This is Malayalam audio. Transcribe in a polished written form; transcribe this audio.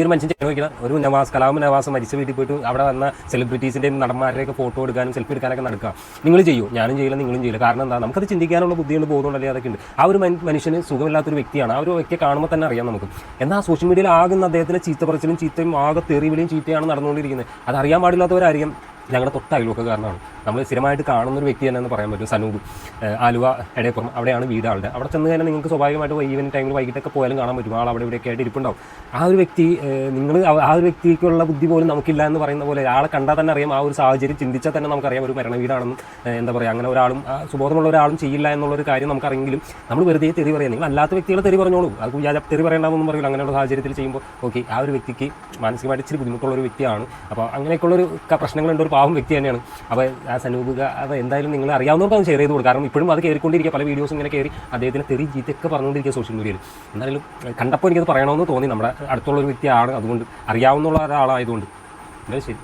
ഒരു മനുഷ്യൻ ചെലവഴിക്കുന്ന ഒരു നവാസ് കലാം നവാസ് മരിച്ച വീട്ടിൽ പോയിട്ട് അവിടെ വന്ന സെലിബ്രിറ്റീസിൻ്റെയും നടന്മാരുടെയൊക്കെ ഫോട്ടോ എടുക്കാനും സെൽഫി എടുക്കാനൊക്കെ നടക്കുക. നിങ്ങൾ ചെയ്യൂ, ഞാനും ചെയ്യില്ല, നിങ്ങളും ചെയ്യില്ല. കാരണം എന്താ, നമുക്കത് ചിന്തിക്കാനുള്ള ബുദ്ധിയുണ്ട്, ബോധമുണ്ടല്ലേ, അതൊക്കെ ഉണ്ട്. ആ ഒരു മനുഷ്യന് സുഖമില്ലാത്തൊരു വ്യക്തിയാണ്. ആ ഒരു വ്യക്തിയെ കാണുമ്പോൾ തന്നെ അറിയാം നമുക്ക്. എന്നാൽ സോഷ്യൽ മീഡിയയിൽ ആകുന്ന അദ്ദേഹത്തിന് ചീത്ത പറച്ചിലും ചീത്തയും ആകെ തെറിവിളിയും ചീത്തയാണ് നടന്നുകൊണ്ടിരിക്കുന്നത്. അത് അറിയാൻ പാടില്ലാത്തവരായിരിക്കും. ഞങ്ങളുടെ തൊട്ട അയൽവക്കക്കാരനാണ്, നമ്മൾ സ്ഥിരമായിട്ട് കാണുന്ന ഒരു വ്യക്തി തന്നെയെന്ന് പറയാൻ പറ്റും. സനൂപ്, ആലുവ എടയപ്പുറം, അവിടെയാണ് വീട് ആളുടെ. അവിടെ ചെന്ന് കഴിഞ്ഞാൽ നിങ്ങൾക്ക് സ്വാഭാവികമായിട്ട് ഈവനിങ് ടൈമിൽ വൈകിട്ടൊക്കെ പോയാലും കാണാൻ പറ്റും. ആൾ അവിടെ ഇവിടെയൊക്കെ ആയിട്ട് ഇരിപ്പുണ്ടാവും. ആ ഒരു വ്യക്തി, നിങ്ങൾ ആ ഒരു വ്യക്തിക്കുള്ള ബുദ്ധി പോലും നമുക്കില്ല എന്ന് പറയുന്ന പോലെ, ആളെ കണ്ടാൽ തന്നെ അറിയാം. ആ ഒരു സാഹചര്യം ചിന്തിച്ചാൽ തന്നെ നമുക്കറിയാം ഒരു മരണ വീടാണെന്നും എന്താ പറയുക, അങ്ങനെ ഒരാളും സുബോധമുള്ള ഒരാളും ചെയ്യില്ല എന്നുള്ളൊരു കാര്യം നമുക്കറിയെങ്കിലും നമ്മൾ വെറുതെ തെറി പറയാം. നിങ്ങൾ അല്ലാത്ത വ്യക്തികളെ തെറി പറഞ്ഞോളൂ, അത് തെറി പറയേണ്ടാവെന്നും പറയില്ല. അങ്ങനെയുള്ള സാഹചര്യത്തിൽ ചെയ്യുമ്പോൾ ഓക്കെ, ആ ഒരു വ്യക്തിക്ക് മാനസികമായിട്ട് ഇച്ചിരി ബുദ്ധിമുട്ടുള്ള ഒരു വ്യക്തിയാണ്. അപ്പോൾ അങ്ങനെയൊക്കെയുള്ളൊരു പ്രശ്നങ്ങളുണ്ട്. ഒരു പാവം വ്യക്തി തന്നെയാണ്. അപ്പോൾ ആ സനൂപ് അത് എന്തായാലും നിങ്ങൾ അറിയാവുന്നവർക്ക് അത് ഷെയർ ചെയ്ത് കൊടുക്കും. കാരണം ഇപ്പോഴും അത് കയറിക്കൊണ്ടിരിക്കുക, പല വീഡിയോസും ഇങ്ങനെ കയറി അദ്ദേഹത്തിന് തെറി ചീത്തയൊക്കെ പറഞ്ഞുകൊണ്ടിരിക്കുക സോഷ്യൽ മീഡിയയിൽ. എന്തായാലും കണ്ടപ്പോൾ എനിക്കത് പറയണമെന്ന് തോന്നി. നമ്മുടെ അടുത്തുള്ളൊരു വ്യക്തിയാണ്, അതുകൊണ്ട് അറിയാവുന്ന ഒരാളായതുകൊണ്ട്. ശരി.